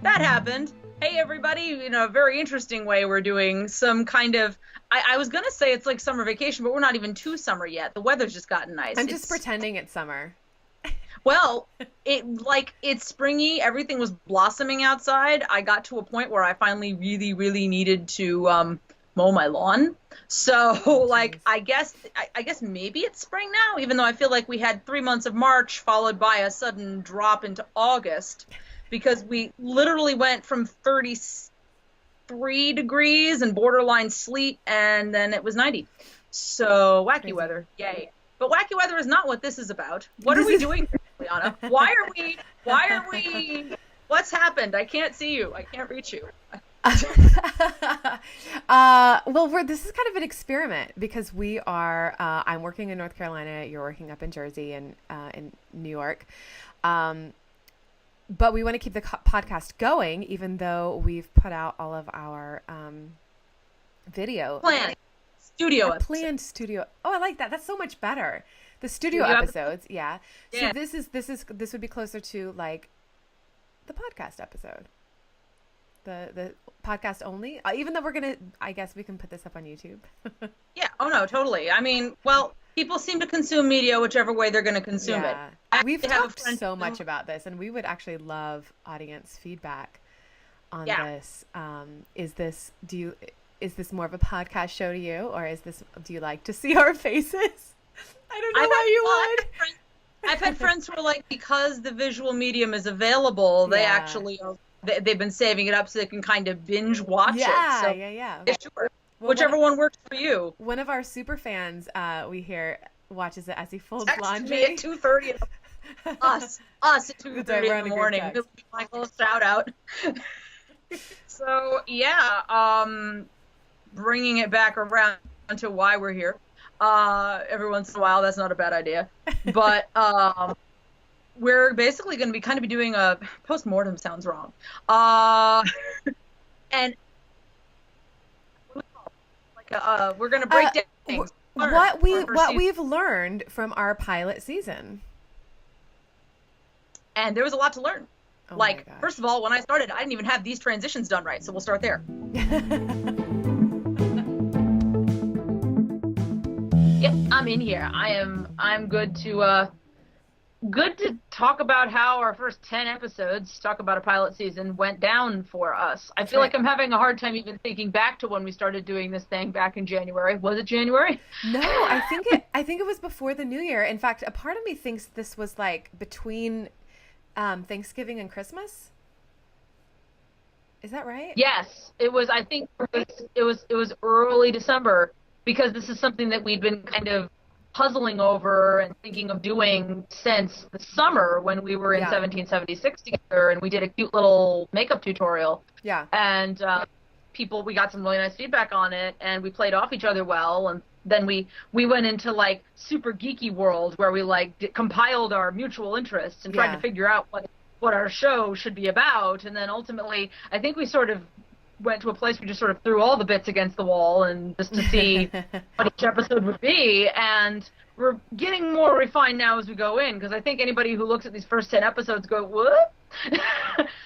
that happened. Hey, everybody, in a very interesting way, we're doing some kind of, I was going to say it's like summer vacation, but we're not even to summer yet. The weather's just gotten nice. I'm just pretending it's summer. Well, it's springy. Everything was blossoming outside. I got to a point where I finally really, really needed to mow my lawn. So, Oh, like, geez. I guess maybe it's spring now, even though I feel like we had 3 months of March followed by a sudden drop into August, because we literally went from 33 degrees and borderline sleet, and then it was 90. So wacky Crazy. weather, yay. But wacky weather is not what this is about. What are we doing, Juliana? What's happened? I can't see you. I can't reach you. Well, this is kind of an experiment because we are, I'm working in North Carolina, you're working up in Jersey and in New York. But we want to keep the podcast going, even though we've put out all of our video. Planned studio. Oh, I like that. That's so much better. The studio episodes. Yeah. Yeah. So this would be closer to like the podcast episode. The podcast only, even though I guess we can put this up on YouTube. Yeah. Oh no, totally. I mean, well, people seem to consume media whichever way they're going to consume it. We've talked so much about this, and we would actually love audience feedback on this. Is this more of a podcast show to you, or do you like to see our faces? I don't know why you would. I've had friends who are like, because the visual medium is available, they actually are. They've been saving it up so they can kind of binge watch it. So, yeah. Sure. Well, whichever one works for you. One of our super fans, we hear, watches it as he folds Text laundry. me at 2:30. Us at 2:30 in the morning. This will be my little shout out. So bringing it back around to why we're here. Every once in a while, that's not a bad idea. But we're basically going to be doing a post-mortem. Sounds wrong. And we're going to break down things. What we've learned from our pilot season. And there was a lot to learn. Oh like, first of all, when I started, I didn't even have these transitions done right. So we'll start there. Yep, I'm in here. I'm good to talk about how our first 10 episodes, talk about a pilot season, went down for us. I feel like I'm having a hard time even thinking back to when we started doing this thing back in January. Was it January? No, I think it was before the new year. In fact, a part of me thinks this was like between Thanksgiving and Christmas. Is that right? Yes, it was. I think it was early December, because this is something that we'd been kind of puzzling over and thinking of doing since the summer when we were in 1776 together, and we did a cute little makeup tutorial. Yeah. And we got some really nice feedback on it, and we played off each other well, and then we went into like super geeky world where we like compiled our mutual interests and tried to figure out what our show should be about, and then ultimately I think we sort of went to a place we just sort of threw all the bits against the wall and just to see what each episode would be, and we're getting more refined now as we go in, because I think anybody who looks at these first 10 episodes go, what?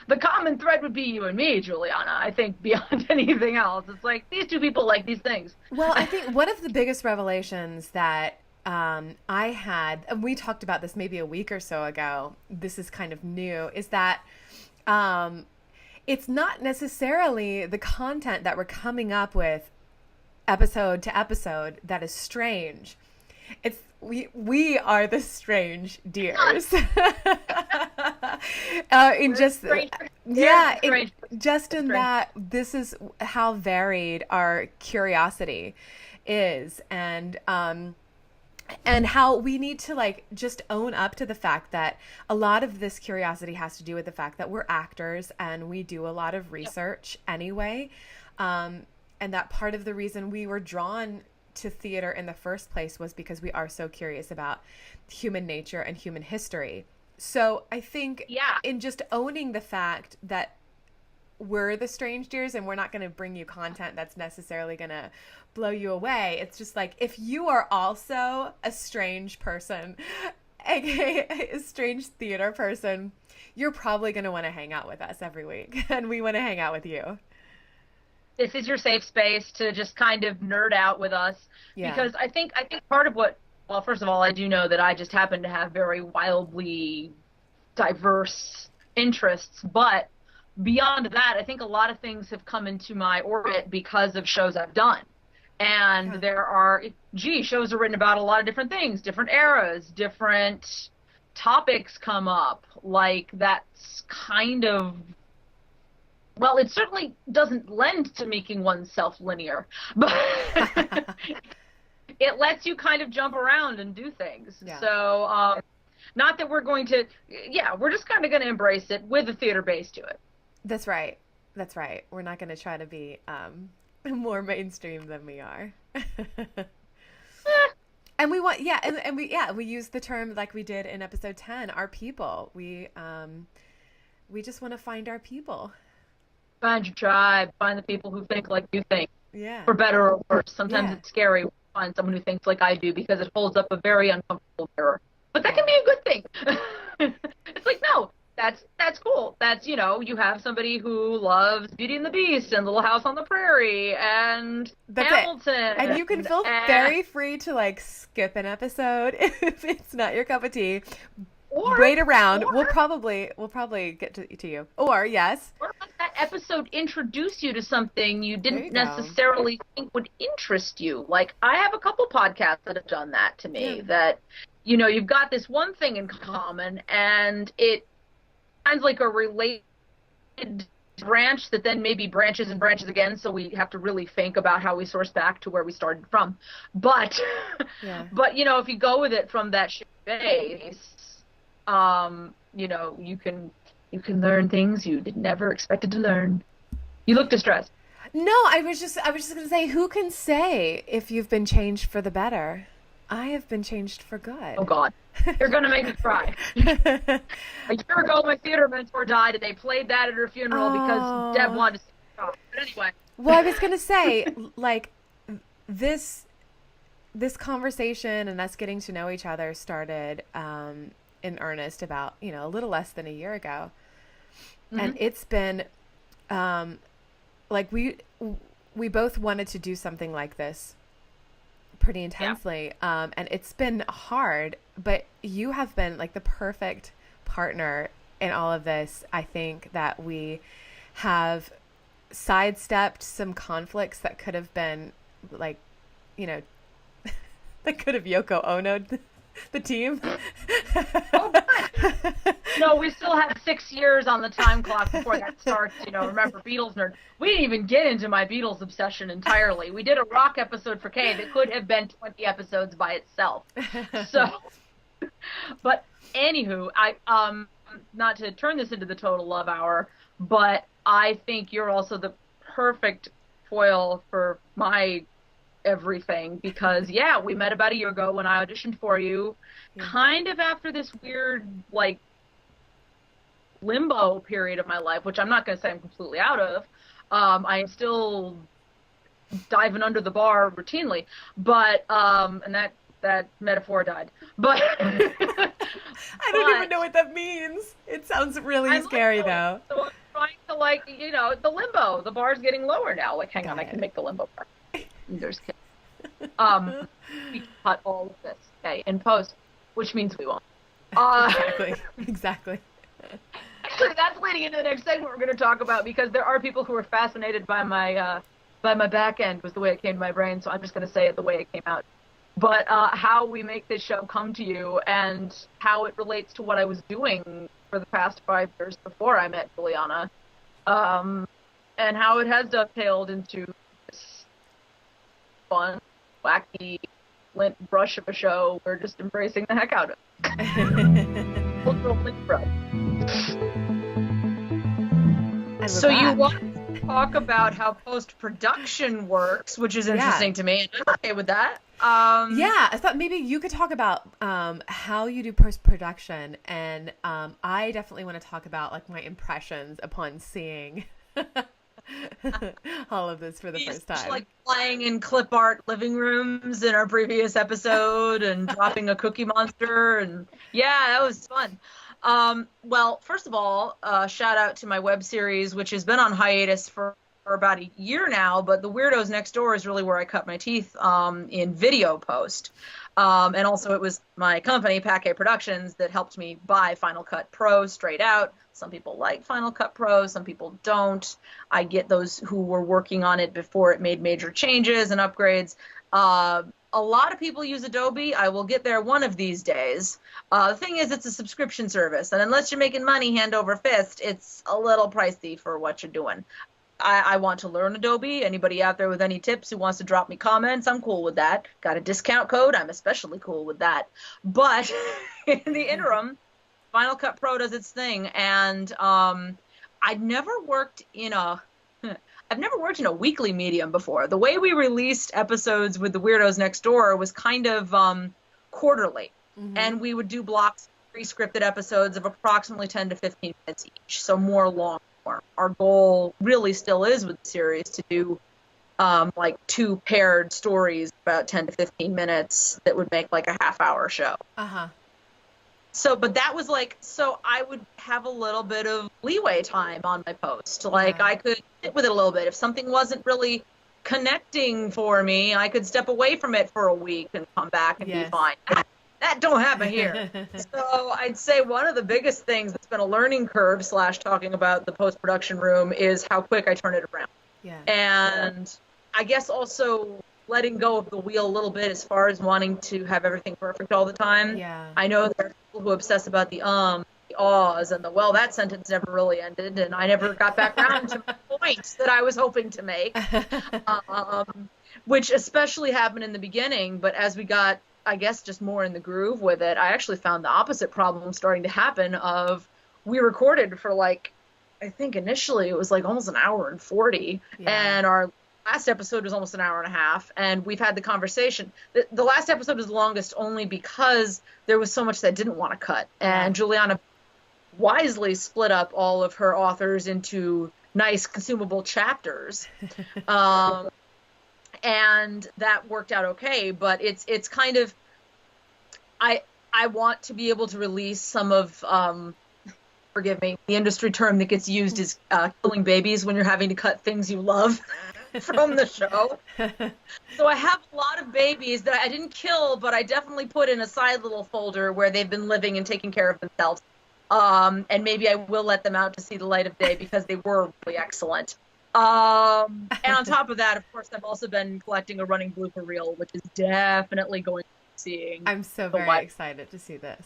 The common thread would be you and me, Juliana. I think beyond anything else, it's like these two people like these things. Well, I think one of the biggest revelations that I had, and we talked about this maybe a week or so ago, this is kind of new, is that it's not necessarily the content that we're coming up with episode to episode that is strange. It's we are the strange deers. In that this is how varied our curiosity is, and how we need to like just own up to the fact that a lot of this curiosity has to do with the fact that we're actors and we do a lot of research anyway. And that part of the reason we were drawn to theater in the first place was because we are so curious about human nature and human history. So I think in just owning the fact that we're the strange deers and we're not going to bring you content that's necessarily going to blow you away. It's just like, if you are also a strange person, aka a strange theater person, you're probably going to want to hang out with us every week, and we want to hang out with you. This is your safe space to just kind of nerd out with us, because I think part of what, well, first of all, I do know that I just happen to have very wildly diverse interests, but beyond that, I think a lot of things have come into my orbit because of shows I've done. And there are, shows are written about a lot of different things, different eras, different topics come up. Like, that's kind of, well, it certainly doesn't lend to making oneself linear, but it lets you kind of jump around and do things. Yeah. So, not that we're going to, we're just kind of going to embrace it with a theater base to it. That's right. That's right. We're not going to try to be more mainstream than we are. And we want, we use the term like we did in episode 10, our people. We just want to find our people. Find your tribe. Find the people who think like you think. Yeah. For better or worse. Sometimes it's scary to find someone who thinks like I do, because it holds up a very uncomfortable mirror. But that can be a good thing. It's like, no, that's cool. That's, you have somebody who loves Beauty and the Beast and Little House on the Prairie and Hamilton. And you can feel very free to like skip an episode if it's not your cup of tea. Wait around. We'll probably get to you. Or yes. Or let that episode introduce you to something you didn't necessarily think would interest you. Like, I have a couple podcasts that have done that to me. That, you've got this one thing in common, and it sounds like a related branch that then maybe branches and branches again. So we have to really think about how we source back to where we started from. But, but if you go with it from that base. You can learn things you never expected to learn. You look distressed. No, I was just going to say, who can say if you've been changed for the better? I have been changed for good. Oh God, you're going to make me cry. A year ago, my theater mentor died, and they played that at her funeral because Deb wanted to see it. But anyway. Well, I was going to say, like, this conversation and us getting to know each other started, in earnest about, a little less than a year ago. Mm-hmm. And it's been, like we both wanted to do something like this pretty intensely. And it's been hard, but you have been like the perfect partner in all of this. I think that we have sidestepped some conflicts that could have been like, that could have Yoko Ono'd the team. No, we still have 6 years on the time clock before that starts. Remember, Beatles nerd. We didn't even get into my Beatles obsession entirely. We did a rock episode for Kay that could have been 20 episodes by itself. So, but anywho, I not to turn this into the total love hour, but I think you're also the perfect foil for my everything, because we met about a year ago when I auditioned for you, kind of after this weird like limbo period of my life, which I'm not going to say I'm completely out of. I am still diving under the bar routinely, but and that metaphor died. But I don't even know what that means. It sounds really scary though. So I'm trying to the limbo. The bar's getting lower now. Like, hang on, I can make the limbo bar. There's kids. We cut all of this, in post, which means we won't. Exactly. Actually, that's leading into the next segment we're going to talk about, because there are people who are fascinated by my back end, was the way it came to my brain, so I'm just going to say it the way it came out. But how we make this show come to you, and how it relates to what I was doing for the past 5 years before I met Juliana, and how it has dovetailed into this fun, wacky, lint brush of a show we're just embracing the heck out of. Cultural lint brush. So you want to talk about how post-production works, which is interesting to me. I'm okay with that. I thought maybe you could talk about how you do post-production, and I definitely want to talk about like my impressions upon seeing all of this for the first time. Like playing in clip art living rooms in our previous episode and dropping a Cookie Monster. And yeah, that was fun. Well, first of all, shout out to my web series, which has been on hiatus for about a year now, but The Weirdos Next Door is really where I cut my teeth in video post. And also it was my company, Paquet Productions, that helped me buy Final Cut Pro straight out. Some people like Final Cut Pro, some people don't. I get those who were working on it before it made major changes and upgrades. A lot of people use Adobe. I will get there one of these days. The thing is, it's a subscription service, and unless you're making money hand over fist, it's a little pricey for what you're doing. I want to learn Adobe. Anybody out there with any tips who wants to drop me comments, I'm cool with that. Got a discount code? I'm especially cool with that. But in the interim, Final Cut Pro does its thing, and I've never worked in a weekly medium before. The way we released episodes with The Weirdos Next Door was kind of quarterly, and we would do blocks, pre-scripted episodes of approximately 10 to 15 minutes each, so more long. Our goal really still is with the series to do like 2 paired stories about 10 to 15 minutes that would make like a half-hour show. So, but that was like, so I would have a little bit of leeway time on my post. Like I could sit with it a little bit. If something wasn't really connecting for me, I could step away from it for a week and come back and be fine. That don't happen here. So I'd say one of the biggest things that's been a learning curve / talking about the post-production room is how quick I turn it around. And I guess also letting go of the wheel a little bit as far as wanting to have everything perfect all the time. I know there are people who obsess about the ahs, and well, that sentence never really ended, and I never got back around to my points that I was hoping to make, which especially happened in the beginning, but as we got, I guess, just more in the groove with it, I actually found the opposite problem starting to happen of we recorded for like, I think initially it was like almost an hour and 40, and our last episode was almost an hour and a half, and we've had the conversation. The last episode was the longest only because there was so much that I didn't want to cut, and Juliana wisely split up all of her authors into nice consumable chapters. And that worked out okay, but it's kind of, I want to be able to release some of, forgive me, the industry term that gets used is killing babies when you're having to cut things you love from the show. So I have a lot of babies that I didn't kill, but I definitely put in a side little folder where they've been living and taking care of themselves. And maybe I will let them out to see the light of day because they were really excellent. And on top of that, of course, I've also been collecting a running blooper reel, which is definitely going to be seeing. I'm so very excited to see this.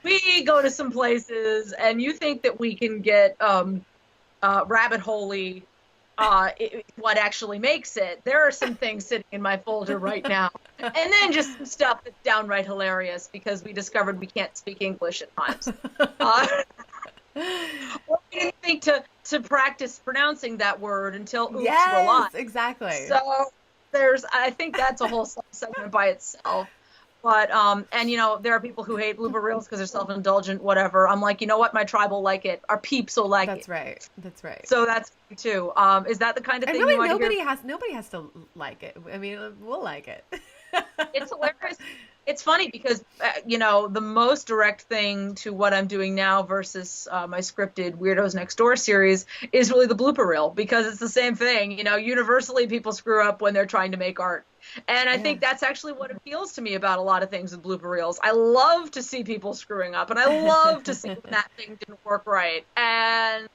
We go to some places, and you think that we can get rabbit holey. What actually makes it. There are some things sitting in my folder right now. And then just some stuff that's downright hilarious because we discovered we can't speak English at times. Or we didn't think to practice pronouncing that word until oops, we're live. Exactly. So I think that's a whole segment by itself. But, and there are people who hate blooper reels because they're self-indulgent, whatever. I'm like, you know what? My tribe will like it. Our peeps will like it. That's right. So that's too. Is that the kind of thing really you want to hear? Nobody has to like it. I mean, we'll like it. It's hilarious. It's funny because, the most direct thing to what I'm doing now versus my scripted Weirdos Next Door series is really the blooper reel because it's the same thing. Universally people screw up when they're trying to make art. And I think that's actually what appeals to me about a lot of things with blooper reels. I love to see people screwing up, and I love to see when that thing didn't work right. And,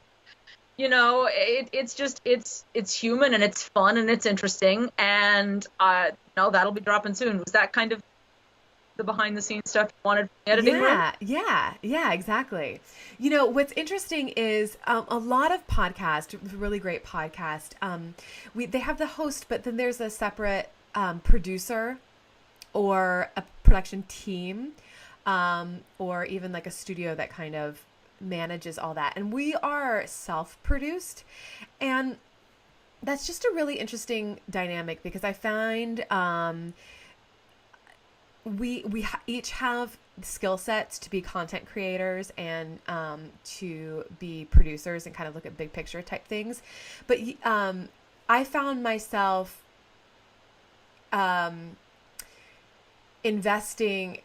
it's human, and it's fun, and it's interesting. And, that'll be dropping soon. Was that kind of the behind-the-scenes stuff you wanted from the editing room? Yeah, exactly. What's interesting is a lot of podcasts, really great podcast, they have the host, but then there's a separate producer or a production team or even like a studio that kind of manages all that. And we are self-produced, and that's just a really interesting dynamic because I find we each have skill sets to be content creators and to be producers and kind of look at big picture type things. But I found myself investing,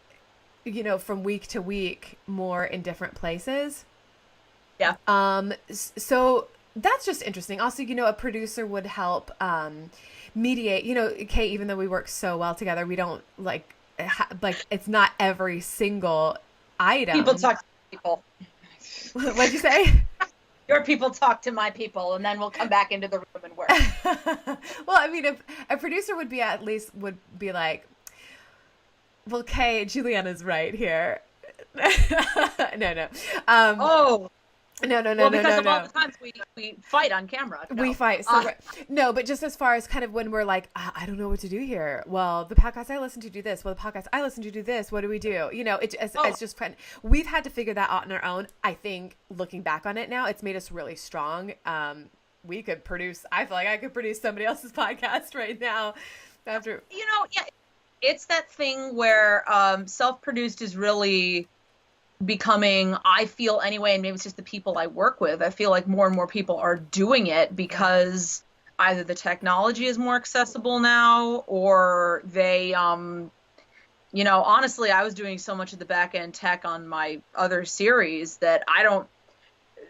from week to week more in different places. Yeah. So that's just interesting. Also, a producer would help mediate, Kate, even though we work so well together, we don't like it's not every single item. People talk to people. What'd you say? Your people talk to my people, and then we'll come back into the room and work. Well, I mean, if a producer would be like, well, Kay, Juliana's right here. No. No. Well, because of all the times we fight on camera. No. We fight. So no, but just as far as kind of when we're like, I don't know what to do here. Well, the podcast I listen to do this. Well, the podcast I listen to do this. What do we do? It's just fun. We've had to figure that out on our own. I think looking back on it now, it's made us really strong. We could produce. I feel like I could produce somebody else's podcast right now. After yeah, it's that thing where self-produced is really becoming, I feel anyway, and maybe it's just the people I work with, I feel like more and more people are doing it because either the technology is more accessible now, or they, honestly, I was doing so much of the back end tech on my other series that I don't,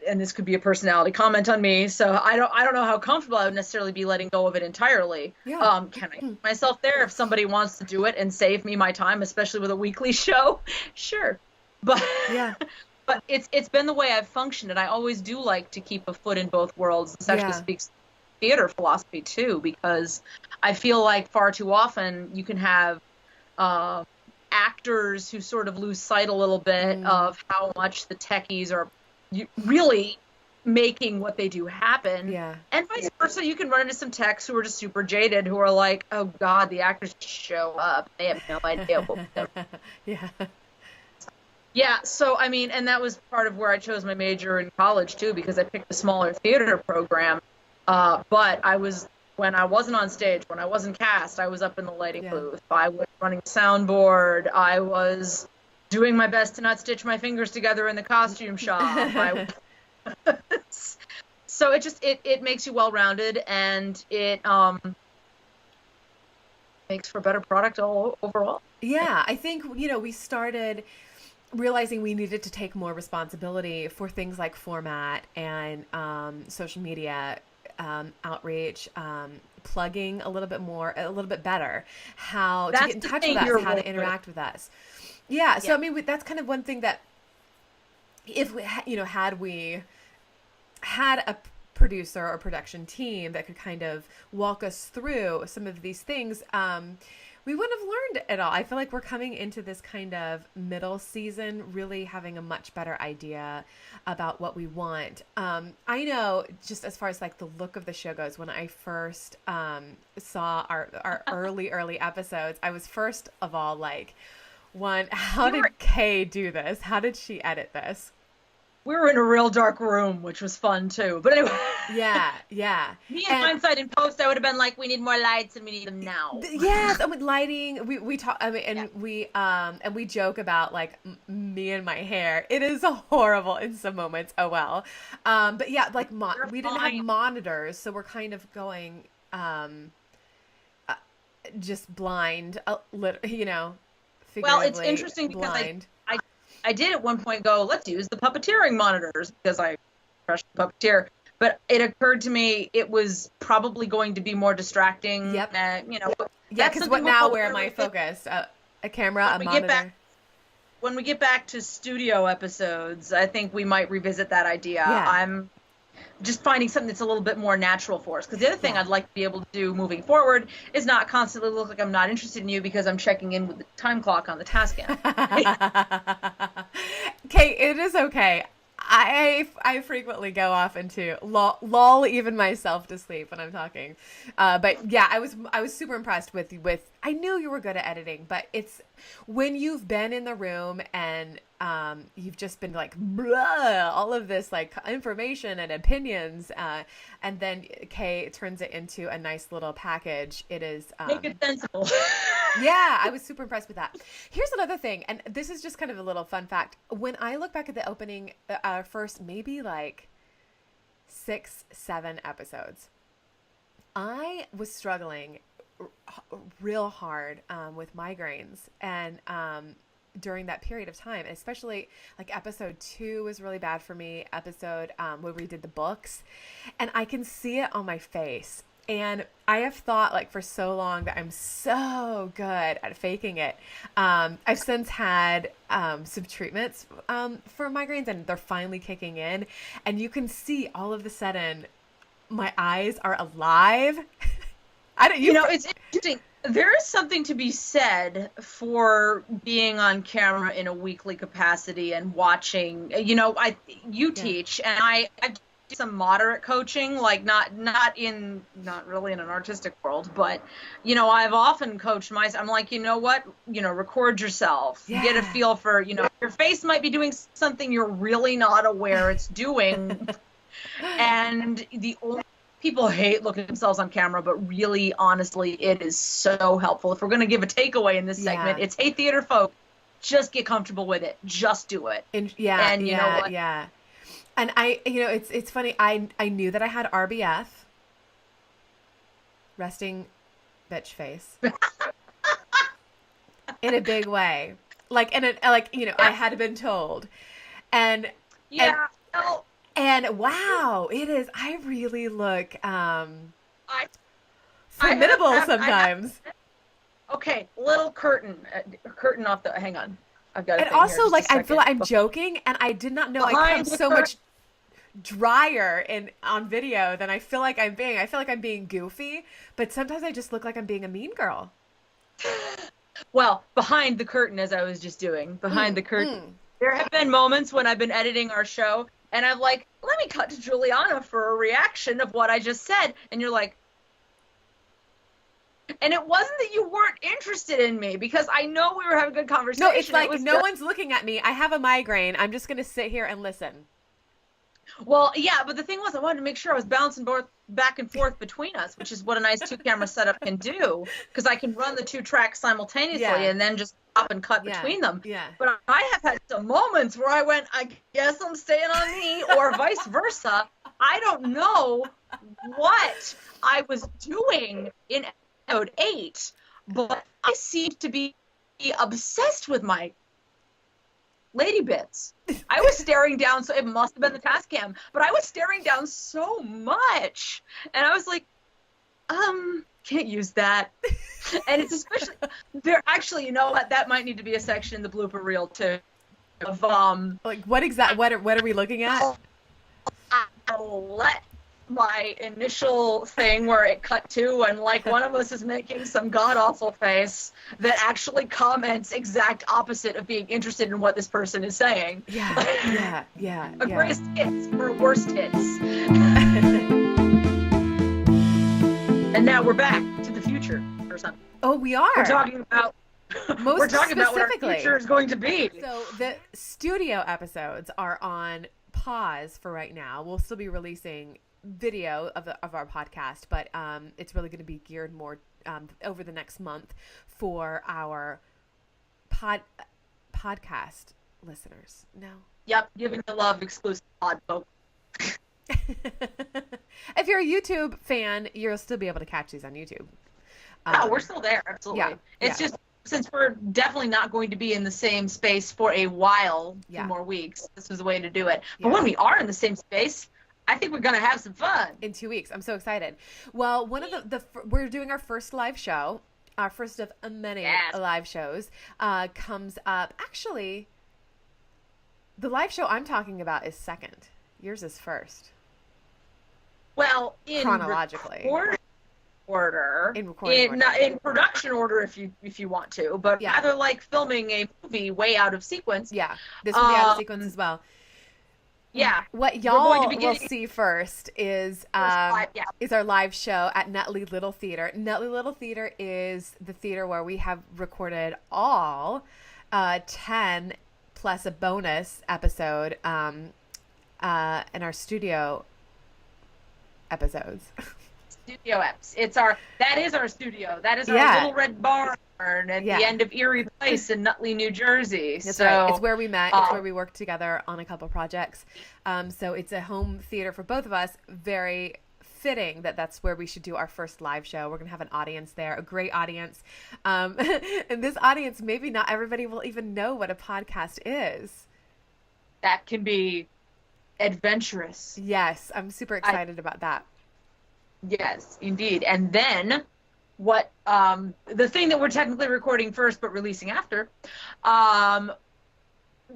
and this could be a personality comment on me, so I don't know how comfortable I would necessarily be letting go of it entirely. Yeah. Can I put myself there if somebody wants to do it and save me my time, especially with a weekly show? Sure. But yeah, but it's been the way I've functioned, and I always do like to keep a foot in both worlds. This actually speaks to theater philosophy too, because I feel like far too often you can have actors who sort of lose sight a little bit of how much the techies are really making what they do happen. Yeah. And vice versa, you can run into some techs who are just super jaded, who are like, oh God, the actors show up. They have no idea what we're doing. Yeah. Yeah, so I mean, and that was part of where I chose my major in college too, because I picked a smaller theater program. But when I wasn't on stage, when I wasn't cast, I was up in the lighting booth. I was running soundboard. I was doing my best to not stitch my fingers together in the costume shop. So it makes you well-rounded, and it makes for a better product overall. Yeah, I think, we started realizing we needed to take more responsibility for things like format and social media outreach, plugging a little bit better, how to get in touch with us, how to interact with us. Yeah, so I mean, that's kind of one thing that if we, had we had a producer or production team that could kind of walk us through some of these things, we wouldn't have learned it all. I feel like we're coming into this kind of middle season really having a much better idea about what we want. I know, just as far as like the look of the show goes, when I first saw our early episodes, I was first of all like, how did Kay do this? How did she edit this? We were in a real dark room, which was fun too. But anyway. Yeah. Me in hindsight, in post, I would have been like, we need more lights and we need them now. Yes, and with lighting, we talk. I mean, and we joke about like me and my hair. It is horrible in some moments. Oh well. But yeah, like we didn't have monitors, so we're kind of going just blind. Well, it's interesting because I did at one point go, let's use the puppeteering monitors, because I crushed the puppeteer. But it occurred to me it was probably going to be more distracting. Yep. Yeah, because where am I focused? A camera, a monitor. When we get back to studio episodes, I think we might revisit that idea. Yeah. I'm just finding something that's a little bit more natural for us. Because the other thing I'd like to be able to do moving forward is not constantly look like I'm not interested in you because I'm checking in with the time clock on the Tascam. Kate, it is okay. I frequently go off into lull even myself to sleep when I'm talking. But yeah, I was super impressed with I knew you were good at editing, but it's when you've been in the room and you've just been like blah, all of this like information and opinions, and then Kay turns it into a nice little package. It is make it sensible. Yeah, I was super impressed with that. Here's another thing, and this is just kind of a little fun fact. When I look back at the opening, first maybe like 6, 7 episodes, I was struggling real hard with migraines, and during that period of time, especially like episode 2 was really bad for me. Episode where we did the books, and I can see it on my face. And I have thought like for so long that I'm so good at faking it. I've since had some treatments for migraines, and they're finally kicking in. And you can see all of a sudden my eyes are alive. It's interesting. There is something to be said for being on camera in a weekly capacity and watching. You teach, and I do some moderate coaching, like not really in an artistic world, but I've often coached myself. I'm like, record yourself, get a feel for, your face might be doing something you're really not aware it's doing, and the only people hate looking at themselves on camera, but really, honestly, it is so helpful. If we're going to give a takeaway in this segment, it's, hey, theater folk, just get comfortable with it. Just do it. And you know what? Yeah. And it's funny. I knew that I had RBF, resting bitch face, in a big way. Like, I had been told. And wow, it is. I really look formidable sometimes. Okay, little curtain off the. Hang on, I've got. And also, like, I feel like I'm joking, and I did not know I come so much drier on video than I feel like I'm being. I feel like I'm being goofy, but sometimes I just look like I'm being a mean girl. Well, behind the curtain, as I was just doing, behind the curtain, there have been moments when I've been editing our show. And I'm like, let me cut to Juliana for a reaction of what I just said. And you're like, and it wasn't that you weren't interested in me, because I know we were having a good conversation. No, it's like no one's looking at me. I have a migraine. I'm just going to sit here and listen. Well, yeah, but the thing was, I wanted to make sure I was bouncing back and forth between us, which is what a nice 2-camera setup can do, because I can run the 2 tracks simultaneously and then just stop and cut between them. Yeah. But I have had some moments where I went, I guess I'm staying on me, or vice versa. I don't know what I was doing in episode 8, but I seem to be obsessed with my lady bits. I was staring down, so it must have been the Tascam, but I was staring down so much, and I was like, can't use that. And it's especially there. Actually, you know what? That might need to be a section in the blooper reel too. Of like what are we looking at? I'll let my initial thing where it cut to, and like one of us is making some god-awful face that actually comments exact opposite of being interested in what this person is saying. Yeah. A greatest hits or worst hits. And now we're back to the future or something. Oh, we are. We're talking about what our future is going to be. So the studio episodes are on pause for right now. We'll still be releasing video of our podcast, but it's really going to be geared more over the next month for our podcast listeners. No. Yep, giving the love exclusive pod folk. If you're a YouTube fan, you'll still be able to catch these on YouTube. We're still there, absolutely. Yeah, it's just since we're definitely not going to be in the same space for a while, 2 more weeks, this was the way to do it. But when we are in the same space, I think we're going to have some fun. In 2 weeks. I'm so excited. Well, one of we're doing our first live show, our first of many live shows, comes up. Actually, the live show I'm talking about is second. Yours is first. Well, in chronologically. In production order if you want to, but rather like filming a movie way out of sequence. Yeah, this will be out of sequence as well. Yeah. What y'all will see first is our live show at Nutley Little Theater. Nutley Little Theater is the theater where we have recorded all 10 plus a bonus episode in our studio episodes. Studio Eps. That is our studio. That is our little red barn at the end of Erie Place in Nutley, New Jersey. That's right. It's where we met. It's where we worked together on a couple projects. So it's a home theater for both of us. Very fitting that that's where we should do our first live show. We're going to have an audience there, a great audience. And this audience, maybe not everybody will even know what a podcast is. That can be adventurous. Yes, I'm super excited about that. Yes, indeed. And then what the thing that we're technically recording first but releasing after,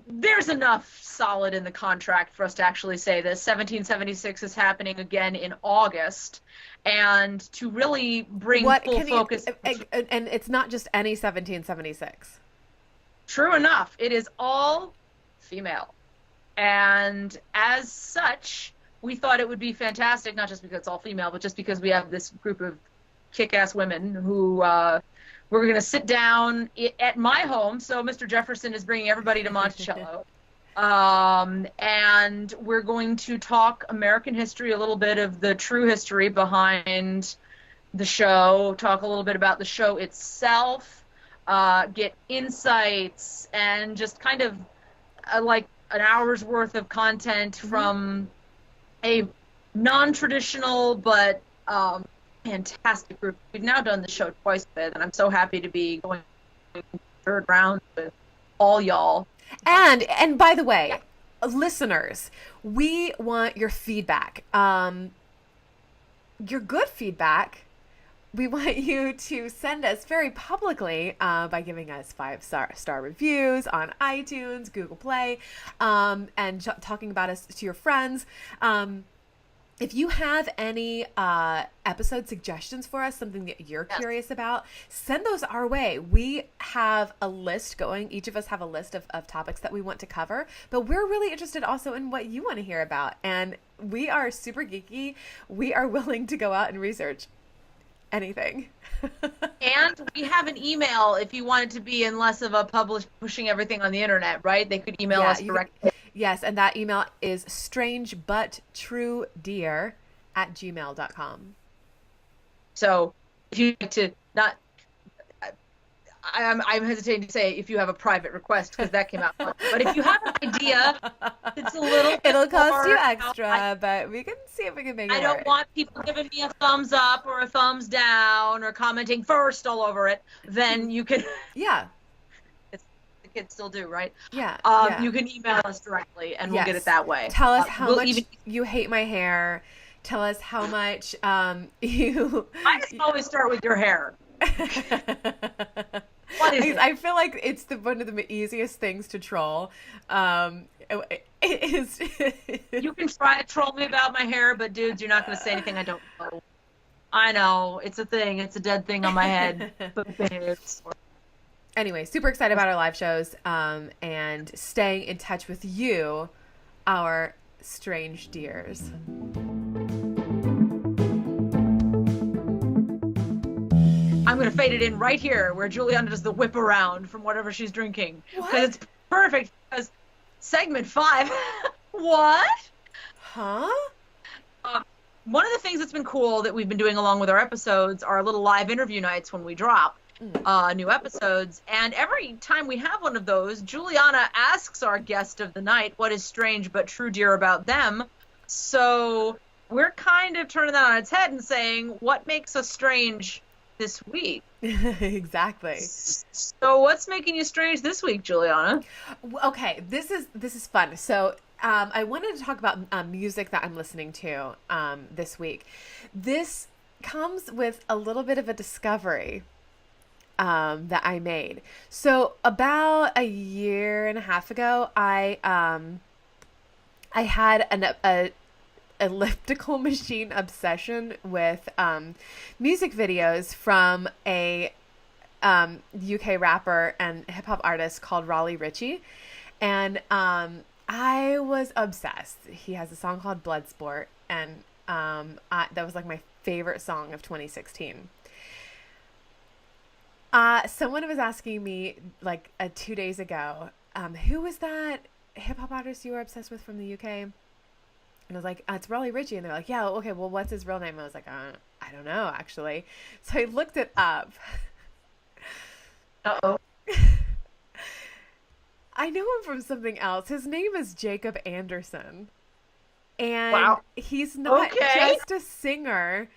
there's enough solid in the contract for us to actually say that 1776 is happening again in August, and to really bring full focus. And it's not just any 1776. True enough. It is all female. And as such, we thought it would be fantastic, not just because it's all female, but just because we have this group of kick-ass women who we're going to sit down at my home. So Mr. Jefferson is bringing everybody to Monticello. And we're going to talk American history, a little bit of the true history behind the show, talk a little bit about the show itself, get insights, and just kind of like an hour's worth of content from a non-traditional but fantastic group. We've now done the show twice with, and I'm so happy to be going third round with all y'all. And by the way, listeners, we want your feedback. Your good feedback. We want you to send us very publicly by giving us 5-star reviews on iTunes, Google Play, and talking about us to your friends. If you have any episode suggestions for us, something that you're curious about, send those our way. We have a list going. Each of us have a list of topics that we want to cover, but we're really interested also in what you want to hear about. And we are super geeky. We are willing to go out and research anything. And we have an email if you want it to be in less of a pushing everything on the internet, right? They could email us directly. Yes, and that email is strangebutTrueDear@gmail.com. So if you like to not, I'm hesitating to say if you have a private request because that came out fun. But if you have an idea, it's a little. It'll cost you extra, but we can see if we can make it. I don't want people giving me a thumbs up or a thumbs down or commenting first all over it. Then you can. Yeah. Kids still do, right? Yeah, You can email us directly and we'll get it that way. Tell us how much you hate my hair. Tell us how much you... I just always start with your hair. What is it? I feel like it's one of the easiest things to troll. It is... You can try to troll me about my hair, but dudes, you're not going to say anything I don't know. I know. It's a thing. It's a dead thing on my head. But it's... Anyway, super excited about our live shows and staying in touch with you, our strange dears. I'm going to fade it in right here where Juliana does the whip around from whatever she's drinking. Because it's perfect. Because segment 5. What? Huh? One of the things that's been cool that we've been doing along with our episodes are little live interview nights when we drop new episodes, and every time we have one of those, Juliana asks our guest of the night what is strange but true, dear, about them. So we're kind of turning that on its head and saying, what makes us strange this week? Exactly. So what's making you strange this week, Juliana? Okay, this is fun. So I wanted to talk about music that I'm listening to this week. This comes with a little bit of a discovery that I made. So about a year and a half ago, I had an elliptical machine obsession with music videos from a UK rapper and hip hop artist called Raleigh Ritchie, and I was obsessed. He has a song called Bloodsport, and that was like my favorite song of 2016. Someone was asking me like 2 days ago, who was that hip hop artist you were obsessed with from the UK? And I was like, it's Raleigh Ritchie. And they're like, yeah, okay, well, what's his real name? I was like, I don't know, actually. So I looked it up. Uh-oh. I know him from something else. His name is Jacob Anderson. And wow. he's not just a singer.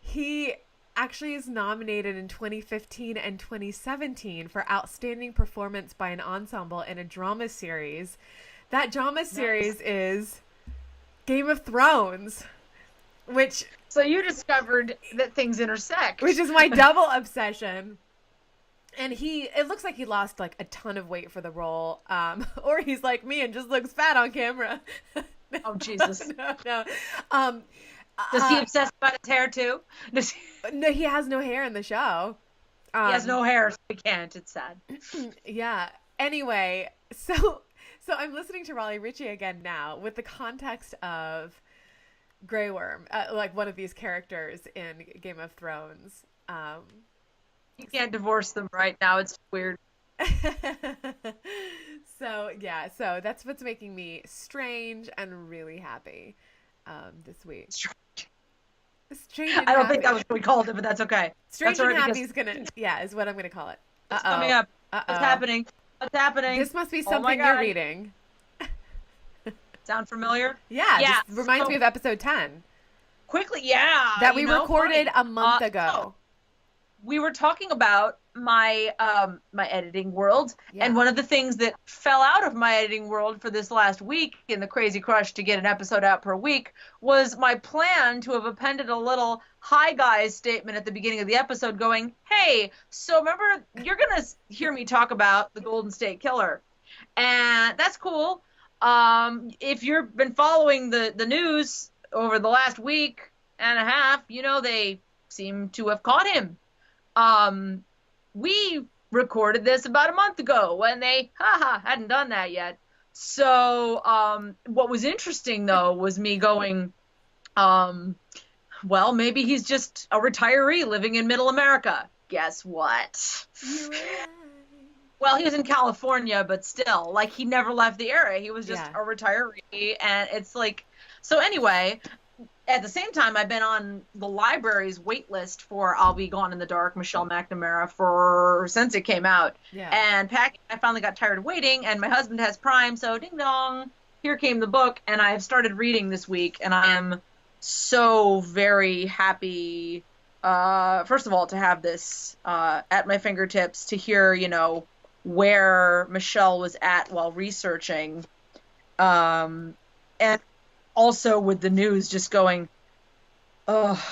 He actually is nominated in 2015 and 2017 for Outstanding Performance by an Ensemble in a Drama Series. That drama series is Game of Thrones, which... So you discovered that things intersect. Which is my double obsession. And it looks like he lost like a ton of weight for the role. Or he's like me and just looks fat on camera. Oh, Jesus. No. Does he obsess about his hair too? No, he has no hair in the show. He has no hair, so he can't. It's sad. Yeah. Anyway, so I'm listening to Raleigh Ritchie again now with the context of Grey Worm, like one of these characters in Game of Thrones. You can't divorce them right now. It's weird. So that's what's making me strange and really happy this week. Strange and I don't happy. think that was what we called it, but that's okay. Strange that's and happy is is what I'm gonna call it. It's coming up. What's happening? What's happening? This must be something you're reading. Sound familiar? Yeah. This reminds me of episode 10. Quickly, yeah. That we recorded a month ago. We were talking about my my editing world, and one of the things that fell out of my editing world for this last week in the crazy crush to get an episode out per week was my plan to have appended a little "hi guys" statement at the beginning of the episode going, hey, so remember, you're gonna hear me talk about the Golden State Killer, and that's cool. If you've been following the news over the last week and a half, you know they seem to have caught him. We recorded this about a month ago when they hadn't done that yet. So what was interesting though was me going, well, maybe he's just a retiree living in middle America. Guess what? Well, he was in California, but still, like, he never left the area. He was just a retiree, and it's like, so anyway, at the same time, I've been on the library's wait list for I'll Be Gone in the Dark, Michelle McNamara, since it came out. Yeah. And I finally got tired of waiting, and my husband has Prime, so ding dong, here came the book, and I have started reading this week, and I am so very happy, first of all, to have this at my fingertips, to hear, where Michelle was at while researching, and also with the news just going, oh,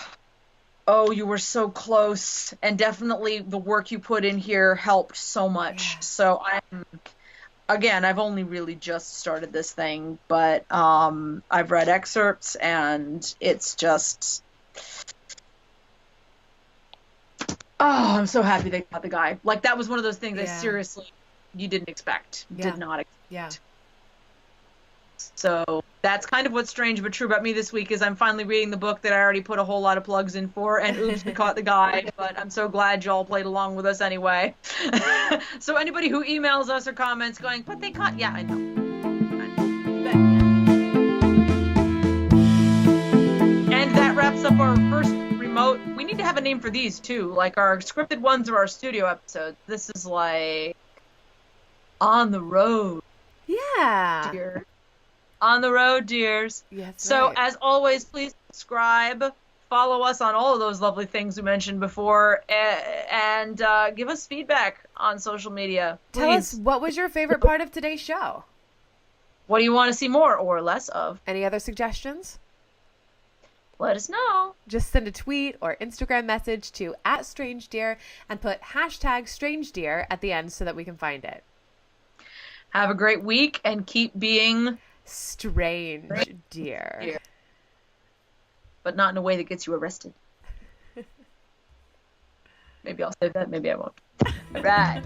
you were so close, and definitely the work you put in here helped so much. Yeah. So I've only really just started this thing, but I've read excerpts, and it's just, I'm so happy they got the guy. Like, that was one of those things you didn't expect. Did not expect. Yeah. So that's kind of what's strange but true about me this week is I'm finally reading the book that I already put a whole lot of plugs in for, and oops, we caught the guy, but I'm so glad y'all played along with us anyway. So anybody who emails us or comments going, but they caught, I know. And that wraps up our first remote. We need to have a name for these too, like our scripted ones or our studio episodes. This is like on the road. Yeah. Dear. On the road, dears. Yes. So as always, please subscribe, follow us on all of those lovely things we mentioned before, and give us feedback on social media. Please. Tell us, what was your favorite part of today's show? What do you want to see more or less of? Any other suggestions? Let us know. Just send a tweet or Instagram message to @StrangeDear and put #StrangeDear at the end so that we can find it. Have a great week and keep being strange, dear. But not in a way that gets you arrested. Maybe I'll save that, maybe I won't. All right.